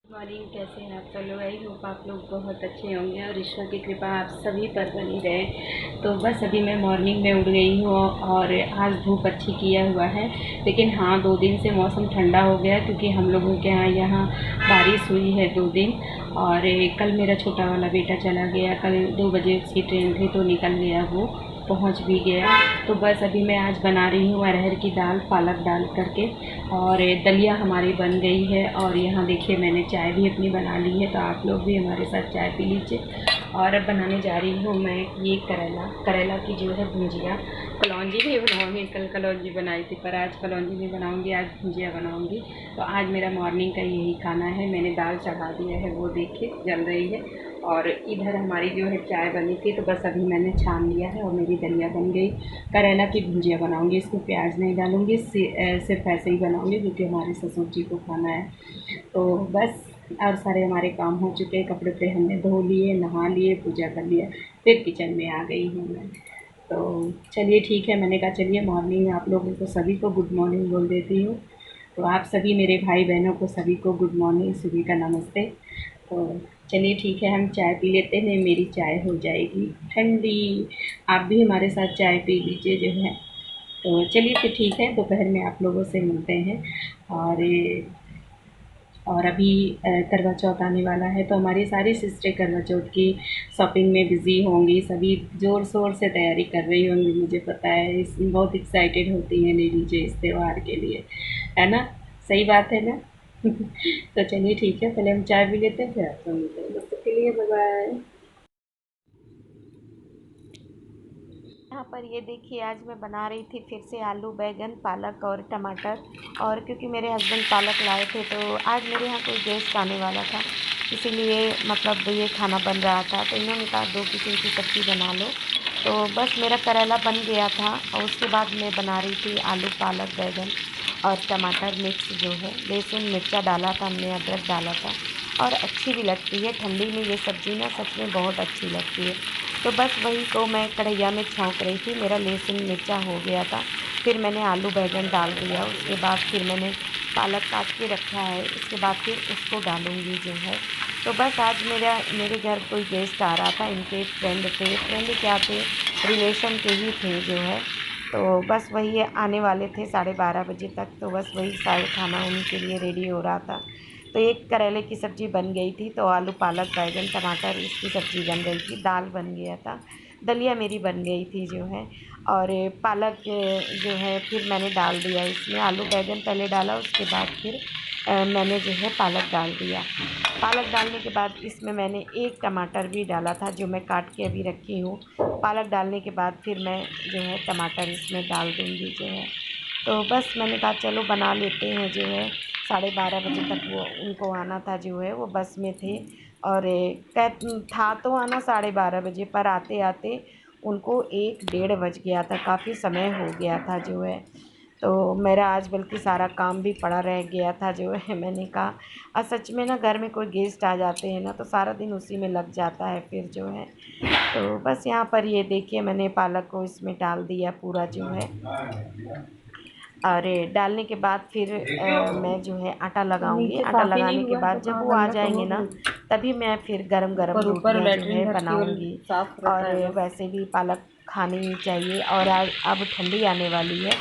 Morning, कैसे हैं आप सब लोग? आई होप आप लोग बहुत अच्छे होंगे और ईश्वर की कृपा आप सभी पर बनी रहे। तो बस अभी मैं मॉर्निंग में उठ गई हूँ और आज धूप अच्छी किया हुआ है। लेकिन हाँ, 2 दिन से मौसम ठंडा हो गया क्योंकि हम लोगों के यहाँ बारिश हुई है 2 दिन। और कल मेरा छोटा वाला बेटा चला गया, कल 2 बजे उसकी ट्रेन थी तो निकल गया, वो पहुंच भी गया। तो बस अभी मैं आज बना रही हूँ अरहर की दाल पालक डाल करके, और दलिया हमारी बन गई है। और यहाँ देखिए मैंने चाय भी अपनी बना ली है, तो आप लोग भी हमारे साथ चाय पी लीजिए। और अब बनाने जा रही हूँ मैं ये करेला की जो है भुजिया। कलौंजी नहीं बनाऊँगी, कल कलौंजी बनाई थी पर आज कलौंजी नहीं बनाऊँगी, आज भुजिया बनाऊँगी। तो आज मेरा मॉर्निंग का यही खाना है। मैंने दाल चढ़ा दिया है, वो देखिए जल रही है। और इधर हमारी जो है चाय बनी थी, तो बस अभी मैंने छान लिया है और मेरी दलिया बन गई। करेला की भुजिया बनाऊँगी, इसमें प्याज नहीं डालूँगी, सिर्फ ऐसे ही बनाऊँगी क्योंकि हमारे ससुर जी को खाना है। तो बस और सारे हमारे काम हो चुके हैं, कपड़े वपड़े हमने धो लिए, नहा लिए, पूजा कर लिया, फिर किचन में आ गई हूँ मैं। तो चलिए ठीक है, मैंने कहा चलिए मॉर्निंग आप लोगों को सभी को गुड मॉर्निंग बोल देती हूँ। तो आप सभी मेरे भाई बहनों को सभी को गुड मॉर्निंग, सुबह का नमस्ते। तो चलिए ठीक है, हम चाय पी लेते हैं, मेरी चाय हो जाएगी ठंडी। आप भी हमारे साथ चाय पी लीजिए जो है। तो चलिए फिर ठीक है, दोपहर में आप लोगों से मिलते हैं। और अभी करवा चौथ आने वाला है, तो हमारी सारी सिस्टरें करवा चौथ की शॉपिंग में बिज़ी होंगी, सभी ज़ोर शोर से तैयारी कर रही होंगी, मुझे पता है। बहुत एक्साइटेड होती हैं लेडीज़ें इस त्यौहार के लिए, है ना? सही बात है ना? तो चलिए ठीक है, पहले हम चाय पी लेते हैं, फिर आपसे मिलते हैं। तब तक के लिए बाय बाय। यहाँ पर ये देखिए, आज मैं बना रही थी फिर से आलू बैंगन पालक और टमाटर। और क्योंकि मेरे हस्बैंड पालक लाए थे, तो आज मेरे यहाँ कोई गेस्ट आने वाला था, इसीलिए मतलब ये खाना बन रहा था। तो इन्होंने कहा 2 किस्म की सब्ज़ी बना लो। तो बस मेरा करेला बन गया था और उसके बाद मैं बना रही थी आलू पालक बैंगन और टमाटर मिक्स जो है, लहसुन मिर्चा डाला था हमने, अदरक डाला था। और अच्छी भी लगती है ठंडी में, ये सब्ज़ी ना सच में बहुत अच्छी लगती है। तो बस वही को मैं कढ़ैया में छौंक रही थी, मेरा लहसुन मिर्चा हो गया था। फिर मैंने आलू बैंगन डाल दिया, उसके बाद फिर मैंने पालक काट के रखा है, उसके बाद फिर उसको डालूँगी जो है। तो बस आज मेरे घर कोई गेस्ट आ रहा था, इनके फ्रेंड क्या थे, रिलेशन के ही थे जो है। तो बस वही आने वाले थे 12:30 बजे तक, तो बस वही सारे खाना उन्हीं के लिए रेडी हो रहा था। तो एक करेले की सब्ज़ी बन गई थी, तो आलू पालक बैंगन टमाटर इसकी सब्ज़ी बन गई थी, दाल बन गया था, दलिया मेरी बन गई थी जो है। और पालक जो है फिर मैंने डाल दिया इसमें, आलू बैंगन पहले डाला, उसके बाद फिर मैंने जो है पालक डाल दिया। पालक डालने के बाद इसमें मैंने एक टमाटर भी डाला था जो मैं काट के अभी रखी हूँ। पालक डालने के बाद फिर मैं जो है टमाटर इसमें डाल दूँगी जो है। तो बस मैंने कहा चलो बना लेते हैं जो है। 12:30 बजे तक वो उनको आना था जो है, वो बस में थे। और था तो आना 12:30 बजे, पर आते आते उनको 1 डेढ़ बज गया था, काफ़ी समय हो गया था जो है। तो मेरा आज बल्कि सारा काम भी पड़ा रह गया था जो है। मैंने कहा सच में ना, घर में कोई गेस्ट आ जाते हैं ना तो सारा दिन उसी में लग जाता है फिर जो है। तो बस यहाँ पर ये देखिए, मैंने पालक को इसमें डाल दिया पूरा जो है। और डालने के बाद फिर मैं जो है आटा लगाऊंगी। आटा साफ ही नहीं लगाने के हुआ है तो बाद जब कहाँ वो आ गंदा कम जाएंगे हो ना, गया। तभी मैं फिर गरम गरम ऊपर ऊपर रोटियां जो लेटरिन है धरती वाल बनाऊंगी। साफ रहता और है बस। वैसे भी पालक खानी ही चाहिए, और आज अब ठंडी आने वाली है,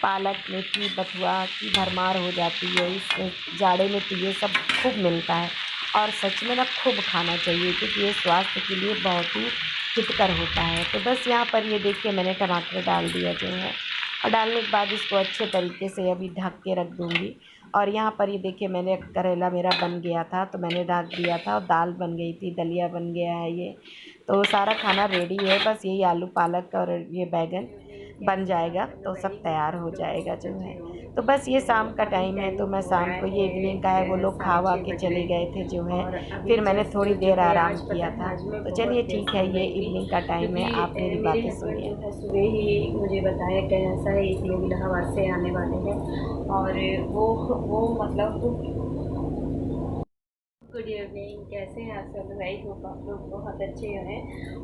पालक मेथी बथुआ की भरमार हो जाती है इस जाड़े में, तो ये सब खूब मिलता है। और सच में ना खूब खाना चाहिए क्योंकि ये स्वास्थ्य के लिए बहुत ही हितकर होता है। तो बस यहाँ पर ये देखिए, मैंने टमाटर डाल दिया जो है। और डालने के बाद इसको अच्छे तरीके से अभी ढक के रख दूँगी। और यहाँ पर ये देखिए, मैंने करेला मेरा बन गया था तो मैंने ढक दिया था, और दाल बन गई थी, दलिया बन गया है ये। तो सारा खाना रेडी है, बस यही आलू पालक और ये बैंगन बन जाएगा तो सब तैयार हो जाएगा जो है। तो बस ये शाम का टाइम है, तो मैं शाम को, ये इवनिंग का है, वो लोग खा वा के चले गए थे जो है। फिर मैंने थोड़ी देर आराम किया था। तो चलिए ठीक है, ये इवनिंग का टाइम है, आप मेरी मेरे बातें हस्बैंड सुनिए। जो है सुबह ही मुझे बताया गया ऐसा है, एक लोग इलाहाबाद से आने वाले हैं। और वो मतलब गुड इवनिंग, कैसे हैं आप सब? आई होप आप लोग बहुत अच्छे हैं।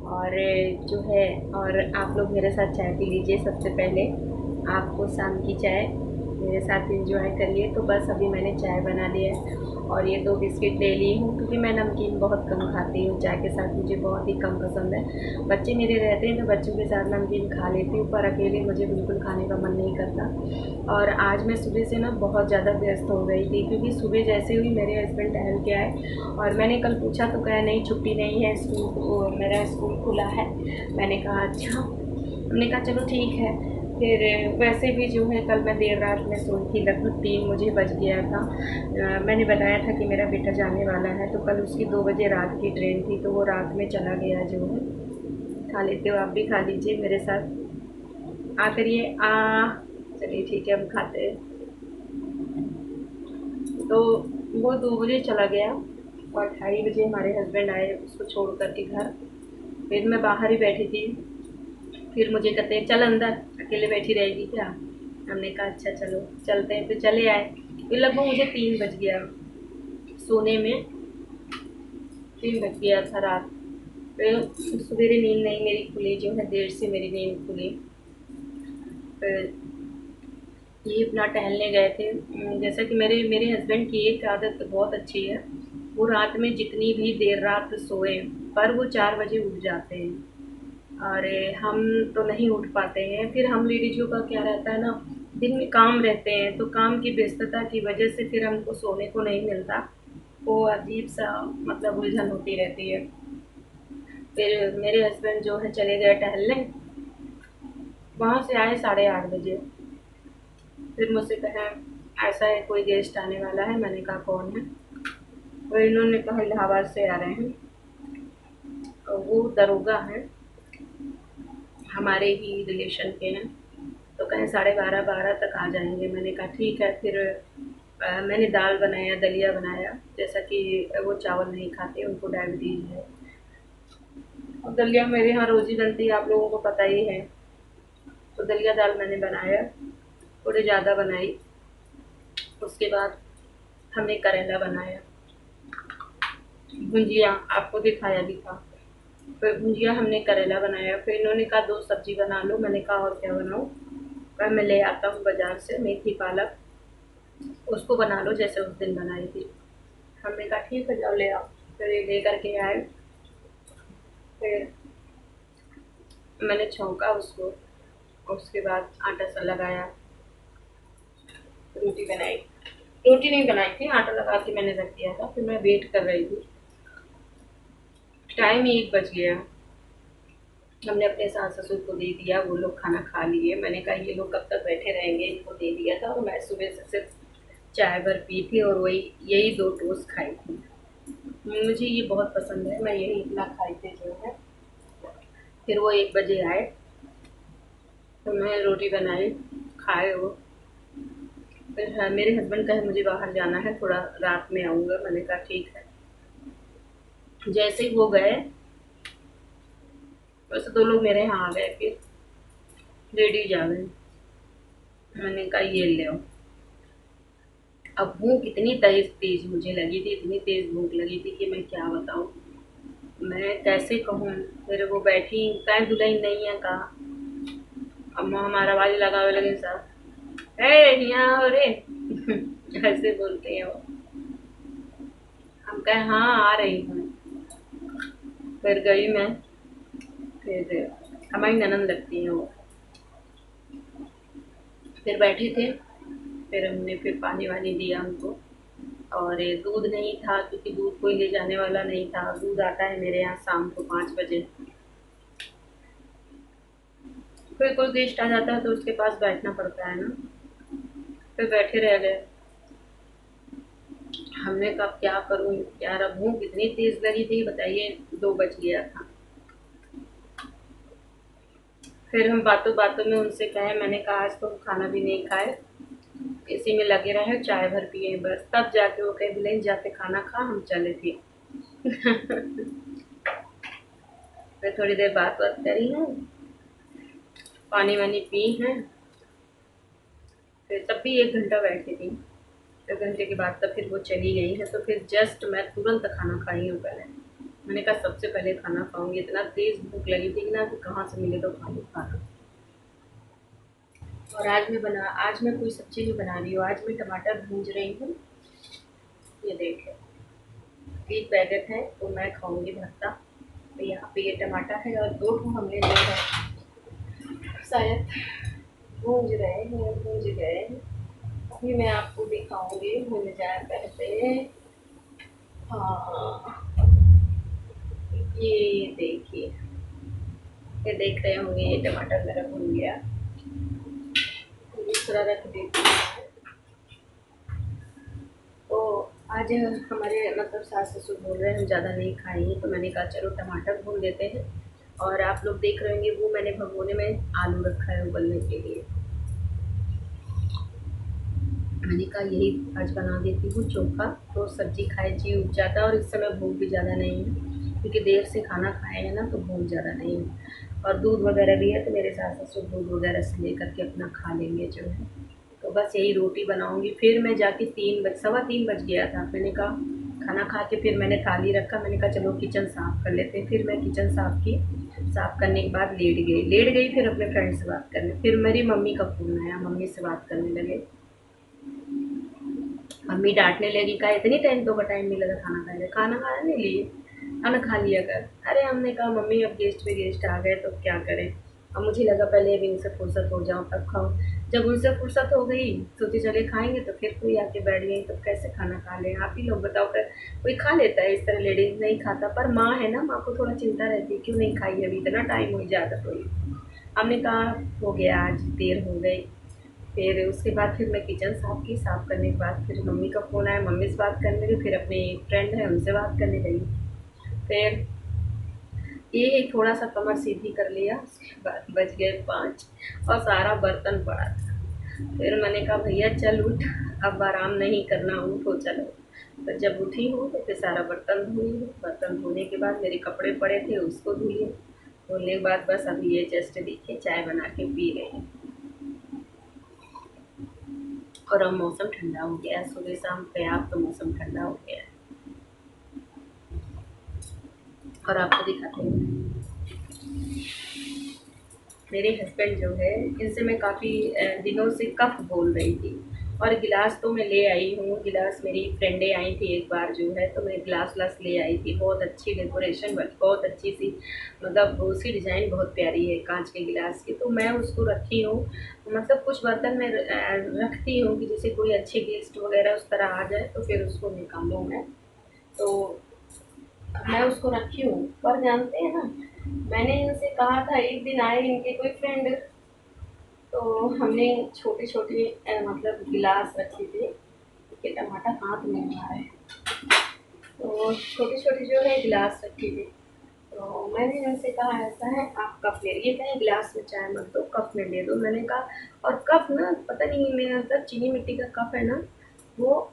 और जो है, और आप लोग मेरे साथ चाय पी लीजिए। सबसे पहले आपको शाम की चाय मेरे साथ एंजॉय करिए। तो बस अभी मैंने चाय बना लिया है और ये 2 बिस्किट ले ली हूँ, क्योंकि मैं नमकीन बहुत कम खाती हूँ, चाय के साथ मुझे बहुत ही कम पसंद है। बच्चे मेरे रहते हैं तो बच्चों के साथ नमकीन खा लेती हूँ, पर अकेले मुझे बिल्कुल खाने का मन नहीं करता। और आज मैं सुबह से ना बहुत ज़्यादा व्यस्त हो गई थी, क्योंकि सुबह जैसे हुई मेरे हस्बैंड टहल के आए और मैंने कल पूछा तो कहा नहीं छुट्टी नहीं है, स्कूल मेरा स्कूल खुला है। मैंने कहा अच्छा, हमने कहा चलो ठीक है। फिर वैसे भी जो है कल मैं देर रात में सोई थी, लगभग 3 मुझे बज गया था। मैंने बताया था कि मेरा बेटा जाने वाला है, तो कल उसकी 2 बजे रात की ट्रेन थी, तो वो रात में चला गया जो है। खा लेते हो, आप भी खा लीजिए मेरे साथ आ करिए चलिए ठीक है, हम खाते हैं। तो वो 2 बजे चला गया और 2:30 बजे हमारे हस्बैंड आए उसको छोड़ कर के घर। फिर मैं बाहर ही बैठी थी, फिर मुझे कहते हैं चल अंदर, अकेले बैठी रहेगी क्या? हमने कहा अच्छा चलो चलते हैं, फिर चले आए। फिर लगभग मुझे 3 बज गया सोने में, 3 बज गया था रात। फिर सवेरे नींद नहीं मेरी खुली, जो है देर से मेरी नींद खुली। फिर ये अपना टहलने गए थे। जैसा कि मेरे मेरे हस्बैंड की एक आदत बहुत अच्छी है, वो रात में जितनी भी देर रात सोए पर वो 4 बजे उठ जाते हैं। और हम तो नहीं उठ पाते हैं। फिर हम लेडीज़ों का क्या रहता है ना, दिन में काम रहते हैं, तो काम की व्यस्तता की वजह से फिर हमको सोने को नहीं मिलता। वो अजीब सा मतलब उलझन होती रहती है। फिर मेरे हस्बैंड जो है चले गए टहलने, वहाँ से आए 8:30 बजे। फिर मुझसे कहा ऐसा है कोई गेस्ट आने वाला है। मैंने कहा कौन है? तो इन्होंने कहा इलाहाबाद से आ रहे हैं, और वो दरोगा हैं, हमारे ही रिलेशन के हैं। तो कहें 12:30 तक आ जाएंगे। मैंने कहा ठीक है। फिर मैंने दाल बनाया, दलिया बनाया, जैसा कि वो चावल नहीं खाते, उनको डायबिटीज़ है। और दलिया मेरे यहाँ रोज़ ही बनती है, आप लोगों को पता ही है। तो दलिया दाल मैंने बनाया, थोड़ी ज़्यादा बनाई। उसके बाद हमने करेला बनाया, भुंजिया आपको दिखाया भी था। फिर भुंजिया हमने करेला बनाया। फिर इन्होंने कहा 2 सब्जी बना लो। मैंने कहा और क्या बनाऊँ? कहा मैं ले आता हूँ बाज़ार से मेथी पालक, उसको बना लो जैसे उस दिन बनाई थी। हमने कहा ठीक है जाओ ले आओ। फिर ये ले करके आए। फिर मैंने छौंका उसको, उसके बाद आटा सा लगाया, रोटी बनाई। रोटी नहीं बनाई थी, आटा लगा के मैंने रख दिया था। फिर मैं वेट कर रही थी, टाइम 1 बज गया। हमने अपने सास ससुर को दे दिया, वो लोग खाना खा लिए। मैंने कहा ये लोग कब तक बैठे रहेंगे, इनको दे दिया था। और मैं सुबह से सिर्फ चाय भर पी थी और वही यही 2 टोस्ट खाई थी। मुझे ये बहुत पसंद है, मैं यही इतना खाई थी जो है। फिर वो 1 बजे आए, तो मैं रोटी बनाई, खाए वो। फिर हाँ, मेरे हस्बैंड कहे मुझे बाहर जाना है, थोड़ा रात में आऊँगा। मैंने कहा ठीक है। जैसे ही वो गए, वैसे 2 लोग मेरे यहाँ आ गए, फिर लेडीज आ गई। मैंने कहा ये ले आओ। अब भूख इतनी तेज तेज मुझे लगी थी, इतनी तेज भूख लगी थी कि मैं क्या बताऊँ, मैं कैसे कहूँ। फिर वो बैठी, कहीं दुल्हन नहीं है कहा। अब हमारा आवाज लगावे लगे साहब, ए यहाँ हो रे ऐसे बोलते हैं वो। हम कहे हाँ आ रही हूँ। फिर गई मैं। फिर हमारी ननद लगती है वो। फिर बैठे थे, फिर हमने फिर पानी वानी दिया उनको। और ये दूध नहीं था, क्योंकि दूध कोई ले जाने वाला नहीं था। दूध आता है मेरे यहाँ शाम को 5 बजे। फिर कोई गेस्ट आ जाता है तो उसके पास बैठना पड़ता है ना। फिर बैठे रह गए। हमने कहा क्या करूँ यार, अब भूख इतनी तेज लगी थी, बताइए 2 बज गया था। फिर हम बातों बातों में उनसे कहे, मैंने कहा आज तो हम खाना भी नहीं खाए, इसी में लगे रहे, चाय भर पिए बस। तब जाके वो कहे बुलेन जाके खाना खा, हम चले थे। फिर थोड़ी देर बात बात करी है, पानी वानी पी है। फिर तब भी 1 घंटा बैठी थी। 1 घंटे के बाद तब फिर वो चली गई है, तो फिर जस्ट मैं तुरंत खाना खाई हूँ पहले। मैंने कहा सबसे पहले खाना खाऊंगी, इतना तेज़ भूख लगी थी कि ना कि कहाँ से मिले तो खा लो खाना। और आज मैं कोई सब्ज़ी नहीं बना रही हूँ, आज मैं टमाटर भूंज रही हूँ। ये देखें, एक बैगन है तो मैं खाऊंगी भरता। तो यहाँ पे ये टमाटर है और 2 ठो हमने लिया है, शायद भूंज गए हैं। अभी मैं आपको दिखाऊंगी भून जाए पहले। हाँ, ये देखिए, ये देख रहे होंगे ये टमाटर मेरा भून गया। दूसरा रख देती हूँ। तो आज हमारे मतलब सास ससुर बोल रहे हैं हम ज़्यादा नहीं खाएंगे, तो मैंने कहा चलो टमाटर भून देते हैं। और आप लोग देख रहे होंगे वो मैंने भगोने में आलू रखा है उबलने के लिए। मैंने कहा यही आज बना देती हूँ चोखा, तो सब्जी खाए जी उग जाता है और इस समय भूख भी ज़्यादा नहीं है, क्योंकि देर से खाना खाए हैं ना तो भूख ज़्यादा नहीं है। और दूध वगैरह भी है तो मेरे सास ससुर दूध वगैरह से ले करके अपना खा लेंगे जो है। तो बस यही रोटी बनाऊँगी। फिर मैं जाके 3 बज गया था, मैंने कहा खाना खा के फिर मैंने थाली रखा, मैंने कहा चलो किचन साफ़ कर लेते हैं। फिर मैं किचन साफ़ की, साफ़ करने के बाद लेट गई फिर अपने फ्रेंड से बात करने। फिर मेरी मम्मी का फ़ोन आया, मम्मी से बात करने लगे। मम्मी डांटने लगी, कहा इतनी टाइम तो का टाइम नहीं लगा खाना खाने, खाना खाने नहीं लिए, खाना खा लिया कर। अरे हमने कहा मम्मी अब गेस्ट पे गेस्ट आ गए तो क्या करें। अब मुझे लगा पहले अभी इनसे फुर्सत हो जाऊँ तब खाऊं। जब उनसे फुर्सत हो गई सोचे चले खाएंगे, तो फिर कोई आके बैठ गई, तो कैसे खाना खा लें। आप ही लोग बताओ, कर कोई खा लेता है इस तरह, लेडीज नहीं खाता, पर माँ है ना, माँ को थोड़ा चिंता रहती है क्यों नहीं खाई, अभी इतना टाइम हो जाता। तो हमने कहा हो गया, आज देर हो गई। फिर उसके बाद फिर मैं किचन साफ़ की, साफ़ करने के बाद फिर मम्मी का फ़ोन आया, मम्मी से बात करने लगी। फिर अपने एक फ्रेंड है उनसे बात करने लगी। फिर ये थोड़ा सा कमर सीधी कर लिया, उसके बाद बज गए 5 और सारा बर्तन पड़ा था। फिर मैंने कहा भैया चल उठ, अब आराम नहीं करना, उठो चलो। तो जब उठी हूँ तो फिर सारा बर्तन धुली हूँ। बर्तन धोने के बाद मेरे कपड़े पड़े थे उसको धुली। धोने के बाद बस अभी ये जस्ट देखिए चाय बना के पी रही हूँ। और अब मौसम ठंडा हो गया है, सुबह शाम पे आप तो मौसम ठंडा हो गया है। और आपको दिखाते हैं मेरे हस्बैंड जो है, इनसे मैं काफ़ी दिनों से कप बोल रही थी। और गिलास तो मैं ले आई हूँ, गिलास मेरी फ्रेंडें आई थी एक बार जो है, तो मैं गिलास व्लास ले आई थी। बहुत अच्छी डेकोरेशन, बहुत अच्छी सी, मतलब उसकी डिज़ाइन बहुत प्यारी है कांच के गिलास की। तो मैं उसको रखी हूँ, मतलब कुछ बर्तन में रखती हूँ कि जैसे कोई अच्छे गेस्ट वगैरह उस तरह आ जाए तो फिर उसको निकालूँ मैं। तो मैं उसको रखी हूँ। पर जानते हैं ना, मैंने इनसे कहा था, एक दिन आए इनके कोई फ्रेंड, तो हमने छोटे छोटे मतलब गिलास रखे थे। ये टमाटर हाथ में आ रहा है। तो छोटे छोटे जो है गिलास रखे थे। तो मैंने इनसे कहा ऐसा है आप कप ले लिए, कहीं गिलास में चाय मत दो, कप में दे दो। मैंने कहा और कप ना पता नहीं, मेरे अंदर चीनी मिट्टी का कप है ना, वो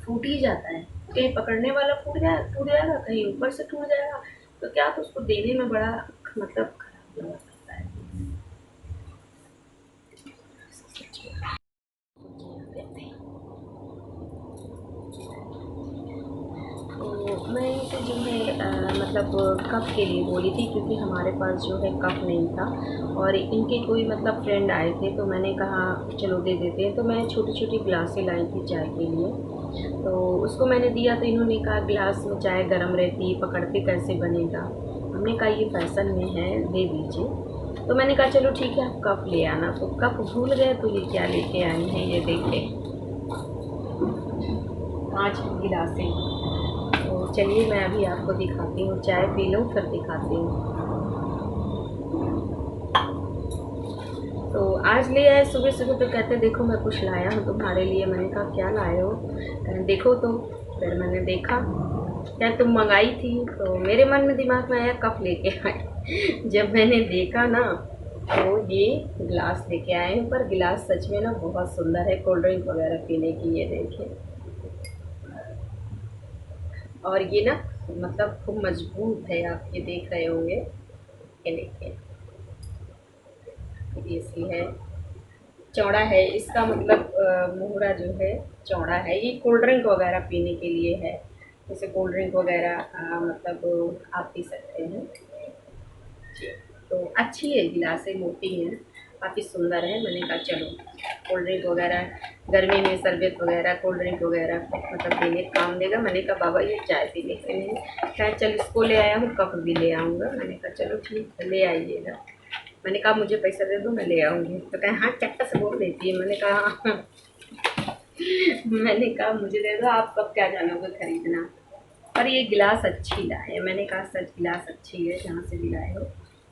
फूट ही जाता है। कहीं पकड़ने वाला टूट जाएगा, कहीं ऊपर से टूट जाएगा। तो क्या, तो उसको देने में बड़ा मतलब खराब लगा करता है। तो मैं इनसे जो है मतलब कप के लिए बोली थी, क्योंकि हमारे पास जो है कप नहीं था। और इनके कोई मतलब फ्रेंड आए थे, तो मैंने कहा चलो दे देते हैं। तो मैं छोटी छोटी गिलासें लाई थी चाय के लिए, तो उसको मैंने दिया। तो इन्होंने कहा गिलास में चाय गर्म रहती, पकड़ते कैसे बनेगा। हमने कहा ये फैशन में है, दे दीजिए। तो मैंने कहा चलो ठीक है आप कप ले आना। तो कप भूल गए, तो ये क्या लेके आई हैं, ये देखें 5 गिलासें। तो चलिए मैं अभी आपको दिखाती हूँ, चाय पी लूँ फिर दिखाती हूँ। तो आज ले आए सुबह सुबह, तो कहते देखो मैं कुछ लाया हूँ तुम्हारे लिए। मैंने कहा क्या लाए हो, कहें देखो तो। फिर मैंने देखा, क्या तुम मंगाई थी। तो मेरे मन में दिमाग में आया कप लेके आए। जब मैंने देखा ना, तो ये गिलास लेके आए हैं। पर गिलास सच में ना बहुत सुंदर है, कोल्ड ड्रिंक वगैरह पीने की। ये देखिए, और ये ना मतलब खूब मजबूत है, आप ये देख रहे होंगे। ये देखिए, ये सी है, चौड़ा है इसका मतलब मुहरा जो है चौड़ा है। ये कोल्ड ड्रिंक वगैरह पीने के लिए है, जैसे कोल्ड ड्रिंक वगैरह मतलब आप पी सकते हैं जी। तो अच्छी है, गिलासें मोटी हैं। काफ़ी सुंदर है। मैंने कहा चलो कोल्ड ड्रिंक वगैरह, गर्मी में शरबत वगैरह, कोल्ड ड्रिंक वगैरह मतलब पीने काम देगा। मैंने कहा बाबा ये चाय पीने के लिए, कहा चल इसको ले आया हूँ, कप भी ले आऊँगा। मैंने कहा चलो ठीक है ले आइएगा। मैंने कहा मुझे पैसा दे दो मैं ले आऊँगी। तो कहे हाँ चट्टा से बोल देती है। मैंने कहा हाँ मैंने कहा मुझे दे दो, आप कब क्या जानोगे खरीदना। और ये गिलास अच्छी लाए, मैंने कहा सच गिलास अच्छी है जहाँ से भी लाए हो,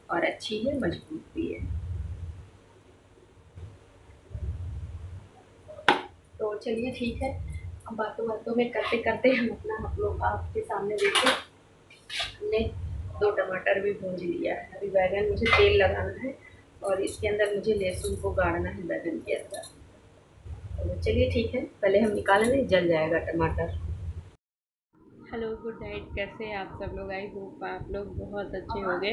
और अच्छी है, मजबूत भी है। तो चलिए ठीक है, अब बातों बातों में करते करते हम अपना आप लोग आपके सामने देखें। हमने 2 टमाटर भी भूंज लिया है। अभी बैगन मुझे तेल लगाना है और इसके अंदर मुझे लहसुन को गाड़ना है बैगन के अंदर। तो चलिए ठीक है, पहले हम निकाल लें, जल जाएगा टमाटर। हेलो गुड नाइट, कैसे हैं आप सब लोग? आई होप आप लोग बहुत अच्छे होंगे।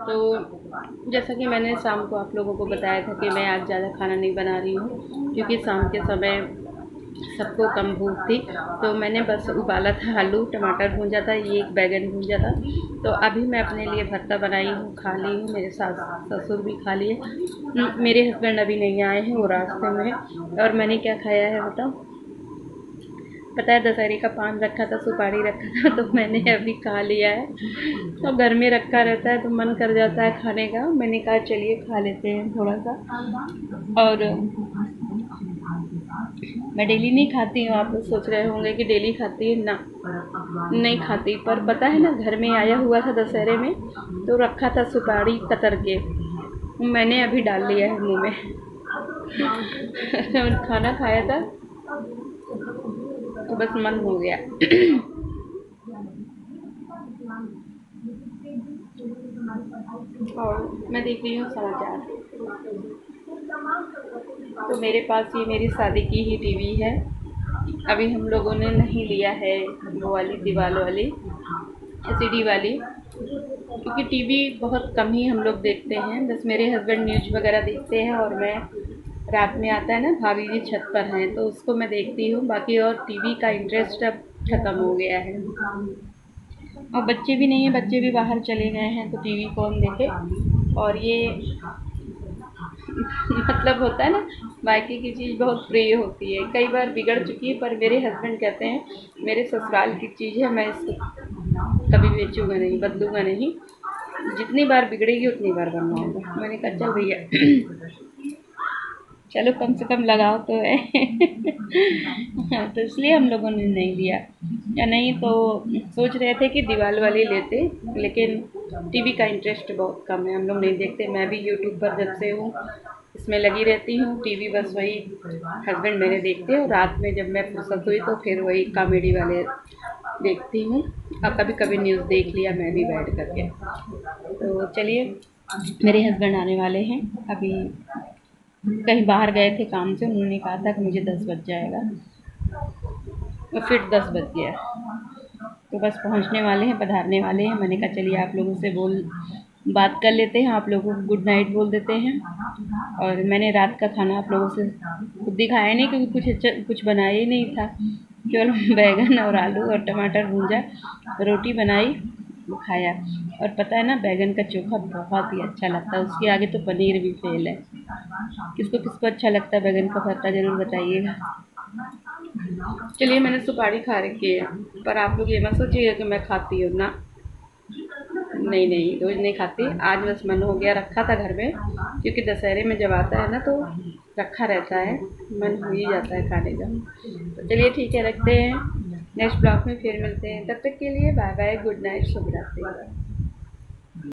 तो जैसा कि मैंने शाम को आप लोगों को बताया था कि मैं आज ज़्यादा खाना नहीं बना रही हूँ, क्योंकि शाम के समय सबको कम भूख थी। तो मैंने बस उबाला था, आलू टमाटर भूंजा था, ये एक बैगन भूंजा था। तो अभी मैं अपने लिए भरता बनाई हूँ, खा ली हूँ, मेरे सास ससुर भी खा लिए। मेरे हस्बैंड अभी नहीं आए हैं, वो रास्ते में हैं। और मैंने क्या खाया है बताओ? पता है दशहरे का पान रखा था, सुपारी रखा था, तो मैंने अभी खा लिया है। तो घर में रखा रहता है तो मन कर जाता है खाने का। मैंने कहा चलिए खा लेते हैं थोड़ा सा। और मैं डेली नहीं खाती हूँ, आप लोग सोच रहे होंगे कि डेली खाती है ना, नहीं खाती। पर पता है ना, घर में आया हुआ था दशहरे में, तो रखा था सुपारी कतर के, मैंने अभी डाल लिया है मुँह में और खाना खाया था तो बस मन हो गया और मैं देख रही हूँ समाचार। तो मेरे पास ये मेरी शादी की ही टीवी है। अभी हम लोगों ने नहीं लिया है वो वाली दीवार वाली एलसीडी वाली, क्योंकि टीवी बहुत कम ही हम लोग देखते हैं। बस मेरे हस्बैंड न्यूज़ वगैरह देखते हैं और मैं रात में आता है ना, भाभी जी छत पर हैं तो उसको मैं देखती हूँ। बाकी और टीवी का इंटरेस्ट अब ख़त्म हो गया है। और बच्चे भी नहीं हैं, बच्चे भी बाहर चले गए हैं तो टीवी कौन देखे। और ये मतलब होता है ना, मायके की चीज़ बहुत प्रिय होती है। कई बार बिगड़ चुकी है, पर मेरे हस्बैंड कहते हैं मेरे ससुराल की चीज़ है, मैं इसको कभी बेचूंगा नहीं, बदलूंगा नहीं, जितनी बार बिगड़ेगी उतनी बार बनवाऊंगा। मैंने कहा चल भैया चलो कम से कम लगाओ तो है तो इसलिए हम लोगों ने नहीं लिया, या नहीं तो सोच रहे थे कि दीवार वाली लेते, लेकिन टीवी का इंटरेस्ट बहुत कम है, हम लोग नहीं देखते। मैं भी यूट्यूब पर जब से हूँ इसमें लगी रहती हूँ। टीवी बस वही हस्बैंड मेरे देखते हैं, और रात में जब मैं फुर्सत हुई तो फिर वही कॉमेडी वाले देखती हूँ। और कभी कभी न्यूज़ देख लिया मैं भी बैठ करके। तो चलिए, मेरे हस्बैंड आने वाले हैं, अभी कहीं बाहर गए थे काम से, उन्होंने कहा था कि मुझे 10 बज जाएगा, तो फिर 10 बज गया। तो बस पहुंचने वाले हैं, पधारने वाले हैं। मैंने कहा चलिए आप लोगों से बात कर लेते हैं, आप लोगों को गुड नाइट बोल देते हैं। और मैंने रात का खाना आप लोगों से खुद दिखाया नहीं, क्योंकि कुछ बनाया ही नहीं था, केवल बैगन और आलू और टमाटर भूंजा, रोटी बनाई, खाया। और पता है ना, बैगन का चोखा बहुत ही अच्छा लगता है, उसके आगे तो पनीर भी फेल है। किसको किसको अच्छा लगता है बैगन का भरता, ज़रूर बताइएगा। चलिए, मैंने सुपारी खा रखी है, पर आप लोग ये मत सोचिएगा कि मैं खाती हूँ ना, नहीं नहीं, रोज़ नहीं खाती। आज बस मन हो गया, रखा था घर में, क्योंकि दशहरे में जब आता है ना तो रखा रहता है, मन हो ही जाता है खाने का। तो चलिए ठीक है, रखते हैं, नेक्स्ट ब्लॉग में फिर मिलते हैं। तब तक के लिए बाय बाय, गुड नाइट, शुभ रात्रि।